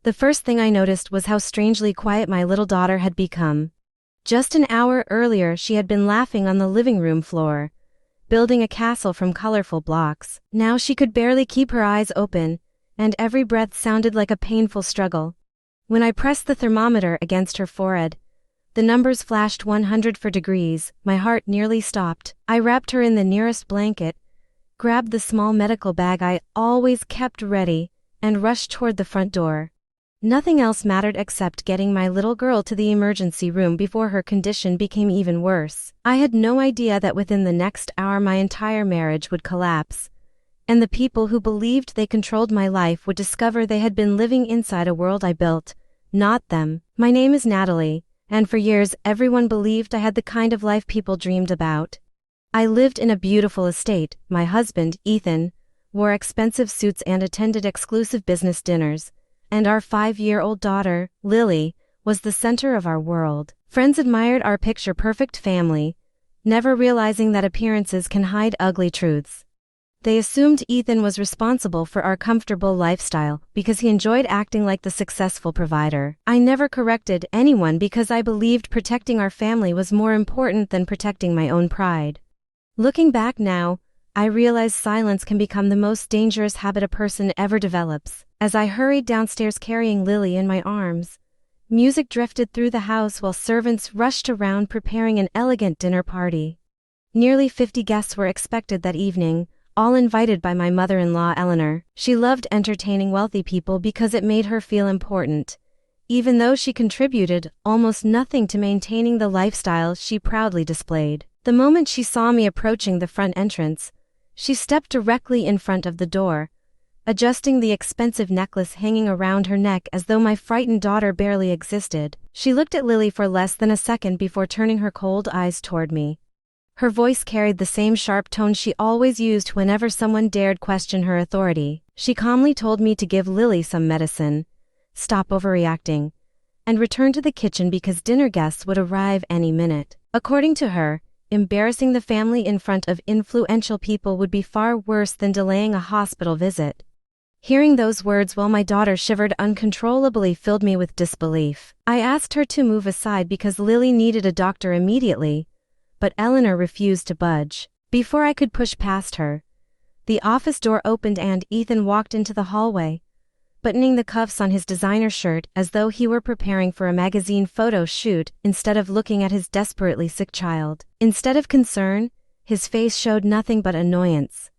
The first thing I noticed was how strangely quiet my little daughter had become. Just an hour earlier she had been laughing on the living room floor, building a castle from colorful blocks. Now she could barely keep her eyes open, and every breath sounded like a painful struggle. When I pressed the thermometer against her forehead, the numbers flashed 100 for degrees. My heart nearly stopped. I wrapped her in the nearest blanket, grabbed the small medical bag I always kept ready, and rushed toward the front door. Nothing else mattered except getting my little girl to the emergency room before her condition became even worse. I had no idea that within the next hour my entire marriage would collapse, and the people who believed they controlled my life would discover they had been living inside a world I built, not them. My name is Natalie, and for years everyone believed I had the kind of life people dreamed about. I lived in a beautiful estate. My husband, Ethan, wore expensive suits and attended exclusive business dinners, and our 5-year-old daughter, Lily, was the center of our world. Friends admired our picture-perfect family, never realizing that appearances can hide ugly truths. They assumed Ethan was responsible for our comfortable lifestyle because he enjoyed acting like the successful provider. I never corrected anyone because I believed protecting our family was more important than protecting my own pride. Looking back now, I realize silence can become the most dangerous habit a person ever develops. As I hurried downstairs carrying Lily in my arms, music drifted through the house while servants rushed around preparing an elegant dinner party. Nearly 50 guests were expected that evening, all invited by my mother-in-law Eleanor. She loved entertaining wealthy people because it made her feel important, even though she contributed almost nothing to maintaining the lifestyle she proudly displayed. The moment she saw me approaching the front entrance, she stepped directly in front of the door, adjusting the expensive necklace hanging around her neck as though my frightened daughter barely existed. She looked at Lily for less than a second before turning her cold eyes toward me. Her voice carried the same sharp tone she always used whenever someone dared question her authority. She calmly told me to give Lily some medicine, stop overreacting, and return to the kitchen because dinner guests would arrive any minute. According to her, embarrassing the family in front of influential people would be far worse than delaying a hospital visit. Hearing those words while my daughter shivered uncontrollably filled me with disbelief. I asked her to move aside because Lily needed a doctor immediately, but Eleanor refused to budge. Before I could push past her, the office door opened and Ethan walked into the hallway, buttoning the cuffs on his designer shirt as though he were preparing for a magazine photo shoot instead of looking at his desperately sick child. Instead of concern, his face showed nothing but annoyance.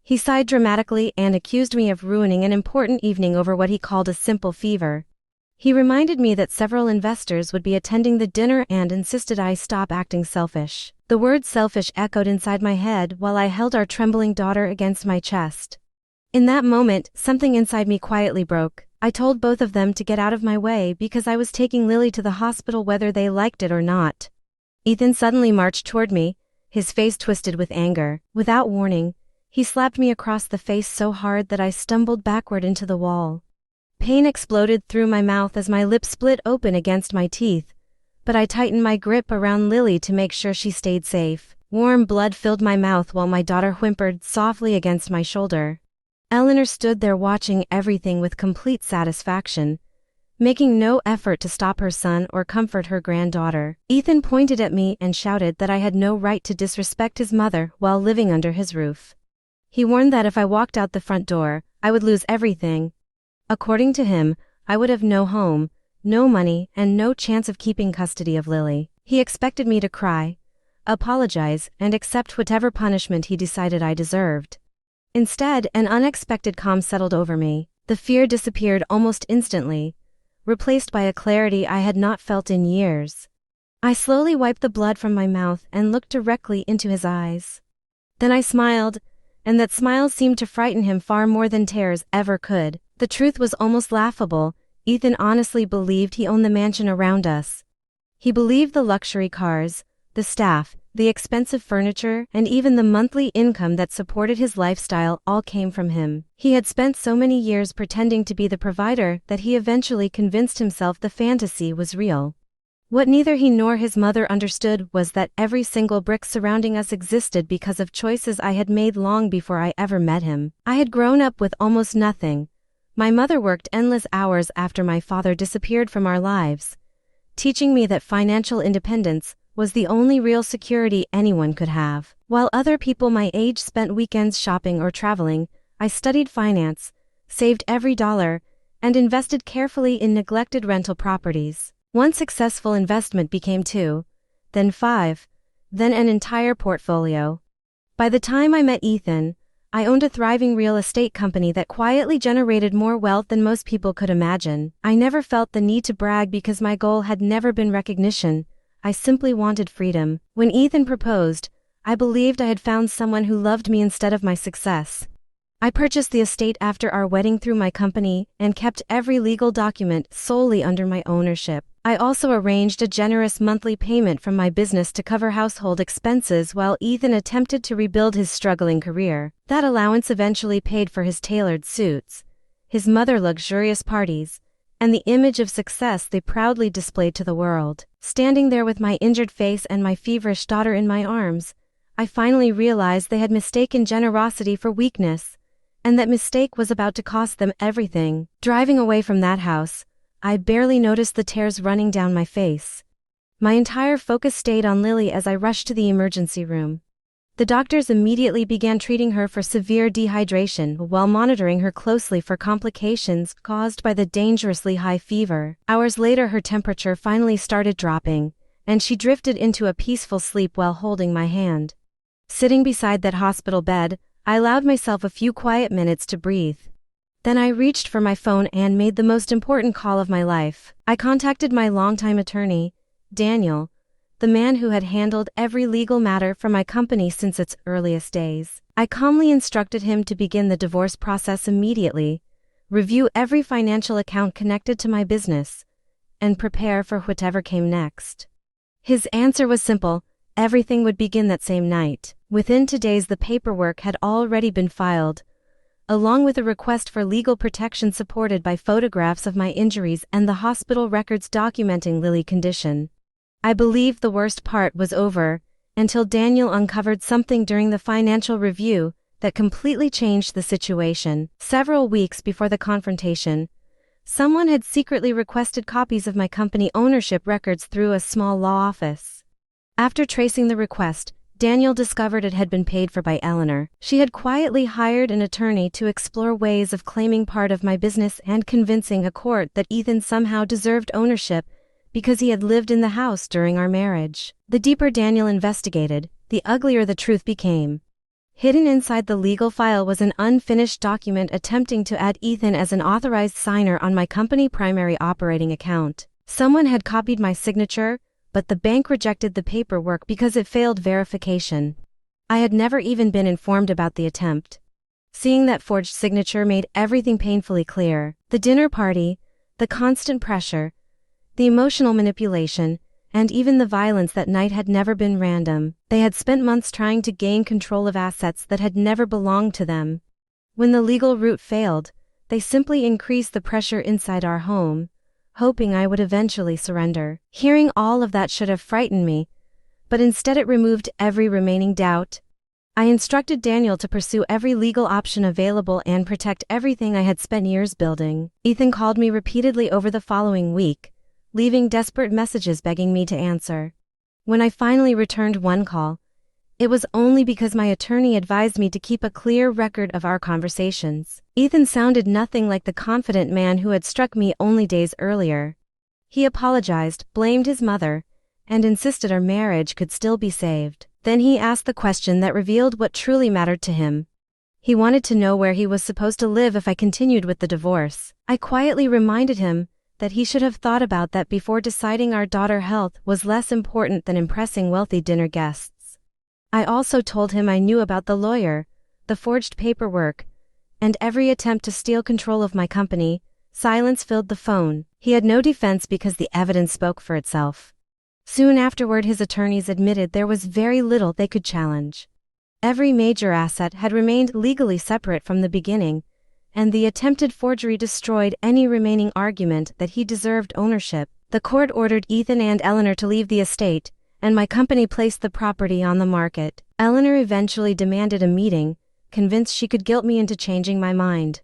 He sighed dramatically and accused me of ruining an important evening over what he called a simple fever. He reminded me that several investors would be attending the dinner and insisted I stop acting selfish. The word selfish echoed inside my head while I held our trembling daughter against my chest. In that moment, something inside me quietly broke. I told both of them to get out of my way because I was taking Lily to the hospital whether they liked it or not. Ethan suddenly marched toward me, his face twisted with anger. Without warning, he slapped me across the face so hard that I stumbled backward into the wall. Pain exploded through my mouth as my lips split open against my teeth, but I tightened my grip around Lily to make sure she stayed safe. Warm blood filled my mouth while my daughter whimpered softly against my shoulder. Eleanor stood there watching everything with complete satisfaction, making no effort to stop her son or comfort her granddaughter. Ethan pointed at me and shouted that I had no right to disrespect his mother while living under his roof. He warned that if I walked out the front door, I would lose everything. According to him, I would have no home, no money, and no chance of keeping custody of Lily. He expected me to cry, apologize, and accept whatever punishment he decided I deserved. Instead, an unexpected calm settled over me. The fear disappeared almost instantly, replaced by a clarity I had not felt in years. I slowly wiped the blood from my mouth and looked directly into his eyes. Then I smiled, and that smile seemed to frighten him far more than tears ever could. The truth was almost laughable. Ethan honestly believed he owned the mansion around us. He believed the luxury cars, the staff, the expensive furniture, and even the monthly income that supported his lifestyle all came from him. He had spent so many years pretending to be the provider that he eventually convinced himself the fantasy was real. What neither he nor his mother understood was that every single brick surrounding us existed because of choices I had made long before I ever met him. I had grown up with almost nothing. My mother worked endless hours after my father disappeared from our lives, teaching me that financial independence was the only real security anyone could have. While other people my age spent weekends shopping or traveling, I studied finance, saved every dollar, and invested carefully in neglected rental properties. One successful investment became 2, then 5, then an entire portfolio. By the time I met Ethan, I owned a thriving real estate company that quietly generated more wealth than most people could imagine. I never felt the need to brag because my goal had never been recognition. I simply wanted freedom. When Ethan proposed, I believed I had found someone who loved me instead of my success. I purchased the estate after our wedding through my company and kept every legal document solely under my ownership. I also arranged a generous monthly payment from my business to cover household expenses while Ethan attempted to rebuild his struggling career. That allowance eventually paid for his tailored suits, his mother's luxurious parties, and the image of success they proudly displayed to the world. Standing there with my injured face and my feverish daughter in my arms, I finally realized they had mistaken generosity for weakness, and that mistake was about to cost them everything. Driving away from that house, I barely noticed the tears running down my face. My entire focus stayed on Lily as I rushed to the emergency room. The doctors immediately began treating her for severe dehydration while monitoring her closely for complications caused by the dangerously high fever. Hours later, her temperature finally started dropping, and she drifted into a peaceful sleep while holding my hand. Sitting beside that hospital bed, I allowed myself a few quiet minutes to breathe. Then I reached for my phone and made the most important call of my life. I contacted my longtime attorney, Daniel, the man who had handled every legal matter for my company since its earliest days. I calmly instructed him to begin the divorce process immediately, review every financial account connected to my business, and prepare for whatever came next. His answer was simple: everything would begin that same night. Within 2 days, the paperwork had already been filed, along with a request for legal protection supported by photographs of my injuries and the hospital records documenting Lily's condition. I believed the worst part was over, until Daniel uncovered something during the financial review that completely changed the situation. Several weeks before the confrontation, someone had secretly requested copies of my company ownership records through a small law office. After tracing the request, Daniel discovered it had been paid for by Eleanor. She had quietly hired an attorney to explore ways of claiming part of my business and convincing a court that Ethan somehow deserved ownership because he had lived in the house during our marriage. The deeper Daniel investigated, the uglier the truth became. Hidden inside the legal file was an unfinished document attempting to add Ethan as an authorized signer on my company primary operating account. Someone had copied my signature, but the bank rejected the paperwork because it failed verification. I had never even been informed about the attempt. Seeing that forged signature made everything painfully clear. The dinner party, the constant pressure, the emotional manipulation, and even the violence that night had never been random. They had spent months trying to gain control of assets that had never belonged to them. When the legal route failed, they simply increased the pressure inside our home, hoping I would eventually surrender. Hearing all of that should have frightened me, but instead it removed every remaining doubt. I instructed Daniel to pursue every legal option available and protect everything I had spent years building. Ethan called me repeatedly over the following week, leaving desperate messages begging me to answer. When I finally returned one call, it was only because my attorney advised me to keep a clear record of our conversations. Ethan sounded nothing like the confident man who had struck me only days earlier. He apologized, blamed his mother, and insisted our marriage could still be saved. Then he asked the question that revealed what truly mattered to him. He wanted to know where he was supposed to live if I continued with the divorce. I quietly reminded him that he should have thought about that before deciding our daughter's health was less important than impressing wealthy dinner guests. I also told him I knew about the lawyer, the forged paperwork, and every attempt to steal control of my company. Silence filled the phone. He had no defense because the evidence spoke for itself. Soon afterward, his attorneys admitted there was very little they could challenge. Every major asset had remained legally separate from the beginning, and the attempted forgery destroyed any remaining argument that he deserved ownership. The court ordered Ethan and Eleanor to leave the estate, and my company placed the property on the market. Eleanor eventually demanded a meeting, convinced she could guilt me into changing my mind.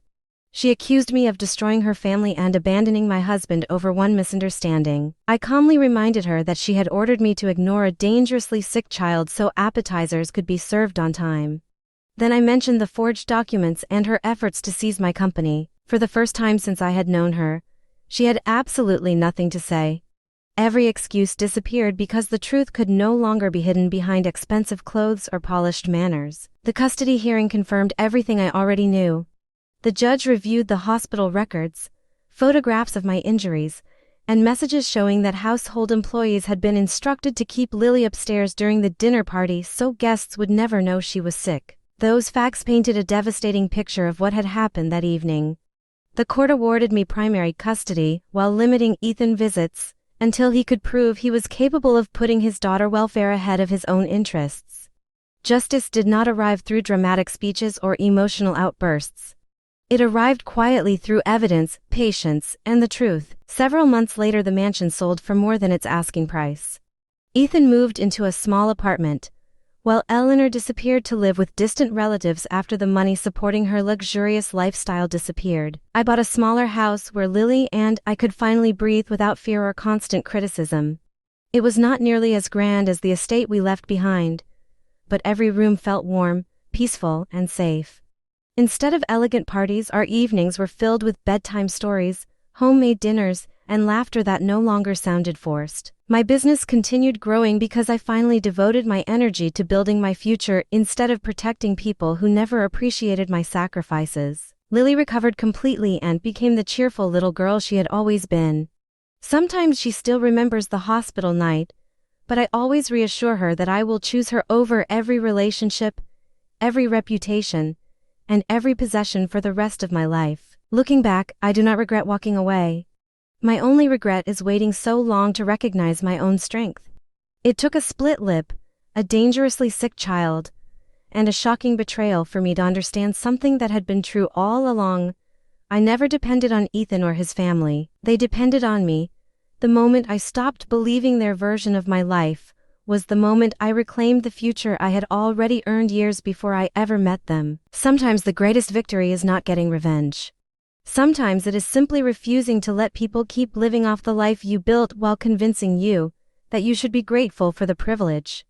She accused me of destroying her family and abandoning my husband over one misunderstanding. I calmly reminded her that she had ordered me to ignore a dangerously sick child so appetizers could be served on time. Then I mentioned the forged documents and her efforts to seize my company. For the first time since I had known her, she had absolutely nothing to say. Every excuse disappeared because the truth could no longer be hidden behind expensive clothes or polished manners. The custody hearing confirmed everything I already knew. The judge reviewed the hospital records, photographs of my injuries, and messages showing that household employees had been instructed to keep Lily upstairs during the dinner party so guests would never know she was sick. Those facts painted a devastating picture of what had happened that evening. The court awarded me primary custody while limiting Ethan visits until he could prove he was capable of putting his daughter's welfare ahead of his own interests. Justice did not arrive through dramatic speeches or emotional outbursts. It arrived quietly through evidence, patience, and the truth. Several months later, the mansion sold for more than its asking price. Ethan moved into a small apartment, while Eleanor disappeared to live with distant relatives after the money supporting her luxurious lifestyle disappeared. I bought a smaller house where Lily and I could finally breathe without fear or constant criticism. It was not nearly as grand as the estate we left behind, but every room felt warm, peaceful, and safe. Instead of elegant parties, our evenings were filled with bedtime stories, homemade dinners, and laughter that no longer sounded forced. My business continued growing because I finally devoted my energy to building my future instead of protecting people who never appreciated my sacrifices. Lily recovered completely and became the cheerful little girl she had always been. Sometimes she still remembers the hospital night, but I always reassure her that I will choose her over every relationship, every reputation, and every possession for the rest of my life. Looking back, I do not regret walking away. My only regret is waiting so long to recognize my own strength. It took a split lip, a dangerously sick child, and a shocking betrayal for me to understand something that had been true all along. I never depended on Ethan or his family. They depended on me. The moment I stopped believing their version of my life was the moment I reclaimed the future I had already earned years before I ever met them. Sometimes the greatest victory is not getting revenge. Sometimes it is simply refusing to let people keep living off the life you built while convincing you that you should be grateful for the privilege.